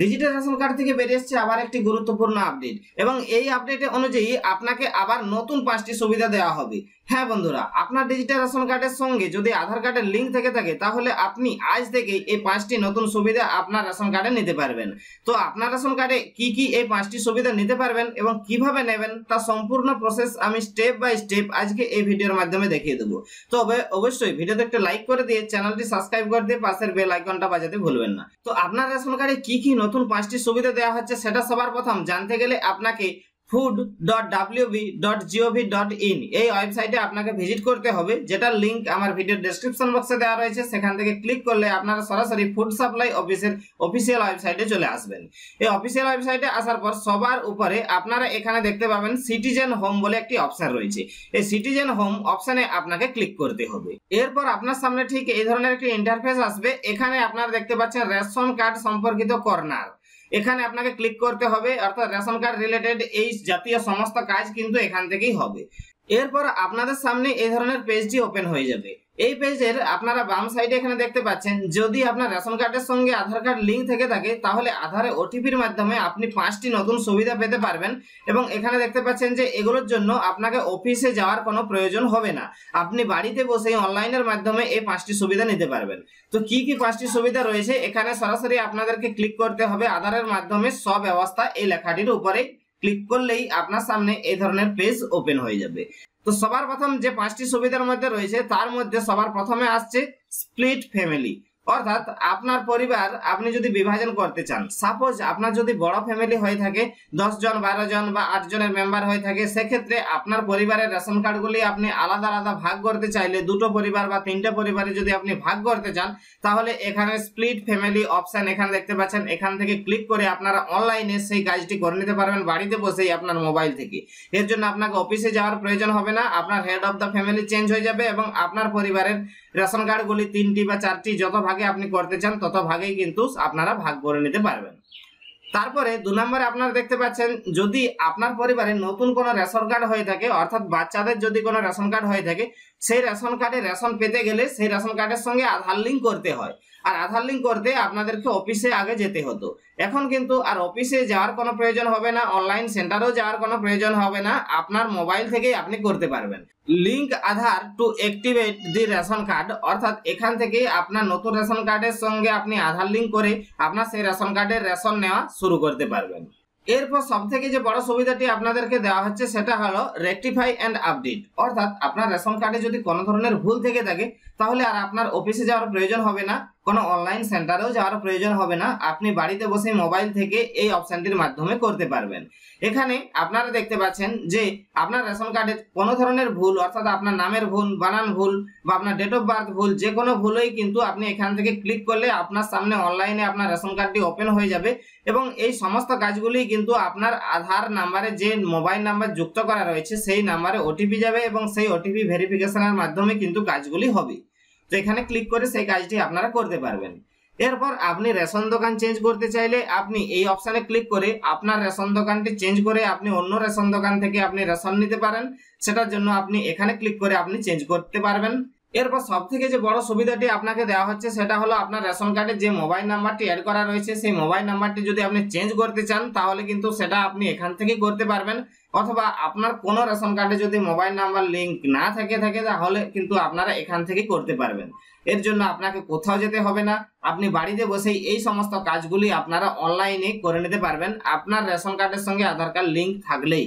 Digital ration card থেকে বেরিয়ে এসেছে আবার একটি গুরুত্বপূর্ণ আপডেট এবং এই আপডেটে অনুযায়ী আপনাকে আবার নতুন 5টি সুবিধা দেওয়া হবে। হ্যাঁ বন্ধুরা, আপনার ডিজিটাল রেশন কার্ডের সঙ্গে যদি আধার কার্ডের লিঙ্ক থেকে থাকে তাহলে আপনি আজ থেকে এই 5টি নতুন সুবিধা আপনার রেশন কার্ডে নিতে পারবেন। তো আপনার রেশন কার্ডে কি এই 5টি সুবিধা নিতে পারবেন এবং কিভাবে নেবেন তা সম্পূর্ণ প্রসেস আমি স্টেপ বাই স্টেপ আজকে এই ভিডিওর মাধ্যমে দেখিয়ে দেবো। তবে অবশ্যই ভিডিওতে একটা লাইক করে দিয়ে চ্যানেলটি সাবস্ক্রাইব করে দিয়ে পাশের বেল আইকনটা বাজাতে ভুলবেন না। তো আপনার রেশন কার্ডে কি নতুন 5টি সুবিধা দেওয়া হচ্ছে সেটা সবার প্রথম জানতে গেলে আপনাকে food.wb.gov.in এই ওয়েবসাইটে আপনাকে ভিজিট করতে হবে, যেটার লিংক আমার ভিডিওর ডেসক্রিপশন বক্সে দেওয়া রয়েছে। সেখান থেকে ক্লিক করলে আপনারা সরাসরি ফুড সাপ্লাই অফিসের অফিসিয়াল ওয়েবসাইটে চলে আসবেন। এই অফিসিয়াল ওয়েবসাইটে আসার পর সবার উপরে আপনারা এখানে দেখতে পাবেন সিটিজেন হোম বলে একটি অপশন রয়েছে। এই সিটিজেন হোম অপশনে আপনাকে ক্লিক করতে হবে। এরপর আপনার সামনে ঠিক এই ধরনের একটি ইন্টারফেস আসবে। এখানে আপনারা দেখতে পাচ্ছেন রেশন কার্ড সম্পর্কিত কর্নার, এখানে আপনাকে ক্লিক করতে হবে। অর্থাৎ রেশন কার্ড রিলেটেড এই জাতীয় সমস্ত কাজ কিন্তু এখান থেকেই হবে। এরপর আপনাদের সামনে এই ধরনের পেজটি ওপেন হয়ে যাবে। এই পেজের আপনারা বাম সাইডে এখানে দেখতে পাচ্ছেন, যদি আপনার রেশন কার্ডের সঙ্গে আধার কার্ড লিঙ্ক থেকে থাকে তাহলে আধারে ওটিপির মাধ্যমে আপনি 5টি নতুন সুবিধা পেতে পারবেন। এবং এখানে দেখতে পাচ্ছেন যে এগুলোর জন্য আপনাকে অফিসে যাওয়ার কোনো প্রয়োজন হবে না, আপনি বাড়িতে বসেই অনলাইনের মাধ্যমে এই 5টি সুবিধা নিতে পারবেন। তো কি 5টি সুবিধা রয়েছে, এখানে সরাসরি আপনাদেরকে ক্লিক করতে হবে আধারের মাধ্যমে স্বব্যবস্থা এই লেখাটির উপরে ক্লিক করলেই আপনার সামনে এই ধরনের পেজ ওপেন হয়ে যাবে। তো সবার প্রথম যে 5টি সুবিধার মধ্যে রয়েছে তার মধ্যে সবার প্রথমে আসছে স্প্লিট ফ্যামিলি। অর্থাৎ আপনার পরিবার আপনি যদি বিভাজন করতে চান, সাপোজ আপনার যদি বড় ফ্যামিলি হয়ে থাকে 10 জন 12 জন বা 8 জনের মেম্বার হয়ে থাকে, সেক্ষেত্রে আপনার পরিবারের রেশন কার্ডগুলি আপনি আলাদা আলাদা ভাগ করতে চাইলে, দুটো পরিবার বা 3টে পরিবারে যদি আপনি ভাগ করতে চান তাহলে এখানে স্প্লিট ফ্যামিলি অপশন এখানে দেখতে পাচ্ছেন। এখান থেকে ক্লিক করে আপনারা অনলাইনে সেই কাজটি করে নিতে পারবেন বাড়িতে বসেই আপনার মোবাইল থেকে। এর জন্য আপনাকে অফিসে যাওয়ার প্রয়োজন হবে না, আপনার head of the family change হয়ে যাবে এবং আপনার পরিবারের রেশন কার্ডগুলি 3টি বা 4টি যত ভাগে আপনি করতে চান তত ভাগেই কিন্তু আপনারা ভাগ করে নিতে পারবেন। তারপরে 2 নম্বরে আপনারা দেখতে পাচ্ছেন, যদি আপনার পরিবারে নতুন কোনো রেশন কার্ড হয়ে থাকে, অর্থাৎ বাচ্চাদের যদি কোনো রেশন কার্ড হয়ে থাকে, সেই রেশন কার্ডে রেশন পেতে গেলে সেই রেশন কার্ডের সঙ্গে আধার লিঙ্ক করতে হয়। আর আধার লিঙ্ক করতে আপনাদেরকে অফিসে আগে যেতে হতো, এখন কিন্তু আর অফিসে যাওয়ার কোনো প্রয়োজন হবে না, অনলাইন সেন্টারেও যাওয়ার কোনো প্রয়োজন হবে না, আপনার মোবাইল থেকেই আপনি করতে পারবেন। লিঙ্ক আধার টু অ্যাক্টিভেট দি রেশন কার্ড, অর্থাৎ এখান থেকেই আপনার নতুন রেশন কার্ডের সঙ্গে আপনি আধার লিঙ্ক করে আপনার সেই রেশন কার্ডের রেশন নেওয়া শুরু করতে পারবেন। এরপর সবথেকে যে বড় সুবিধাটি আপনাদেরকে দেওয়া হচ্ছে সেটা হলো রেকটিফাই এন্ড আপডেট। অর্থাৎ আপনার রেশন কার্ডে যদি কোনো ধরনের ভুল থেকে থাকে তাহলে আর আপনার অফিসে যাওয়ার প্রয়োজন হবে না, কোনো অনলাইন সেন্টারেও যাওয়ার প্রয়োজন হবে না, আপনি বাড়িতে বসে মোবাইল থেকে এই অপশনটির মাধ্যমে করতে পারবেন। এখানে আপনারা দেখতে পাচ্ছেন যে আপনার রেশন কার্ডে কোনো ধরনের ভুল, অর্থাৎ আপনার নামের ভুল, বানান ভুল বা আপনার ডেট অফ বার্থ ভুল, যে কোনো ভুলই কিন্তু আপনি এখান থেকে ক্লিক করলে আপনার সামনে অনলাইনে আপনার রেশন কার্ডটি ওপেন হয়ে যাবে এবং এই সমস্ত কাজগুলি কিন্তু আপনার আধার নাম্বারে যে মোবাইল নাম্বার যুক্ত করা রয়েছে সেই নাম্বারে ওটিপি যাবে এবং সেই ওটিপি ভেরিফিকেশনের মাধ্যমে কিন্তু কাজগুলি হবে। তো এখানে ক্লিক করে সেই কাজটি আপনারা করতে পারবেন। এরপর আপনি রেশন দোকান চেঞ্জ করতে চাইলে আপনি এই অপশনে ক্লিক করে আপনার রেশন দোকানটি চেঞ্জ করে আপনি অন্য রেশন দোকান থেকে আপনি রেশন নিতে পারেন, সেটার জন্য আপনি এখানে ক্লিক করে আপনি চেঞ্জ করতে পারবেন। এরপর সবথেকে যে বড় সুবিধাটি আপনাকে দেওয়া হচ্ছে সেটা হলো আপনার রেশন কার্ডে যে মোবাইল নাম্বারটি অ্যাড করা রয়েছে সেই মোবাইল নাম্বারটি যদি আপনি চেঞ্জ করতে চান তাহলে কিন্তু সেটা আপনি এখান থেকেই করতে পারবেন, অথবা আপনার কোনো রেশন কার্ডে যদি মোবাইল নাম্বার লিংক না থাকে তাহলে কিন্তু আপনারা এখান থেকেই করতে পারবেন। এর জন্য আপনাকে কোথাও যেতে হবে না, আপনি বাড়িতে বসেই এই সমস্ত কাজগুলি আপনারা অনলাইনে করে নিতে পারবেন আপনার রেশন কার্ডের সঙ্গে আধার কার্ড লিংক থাকলেই।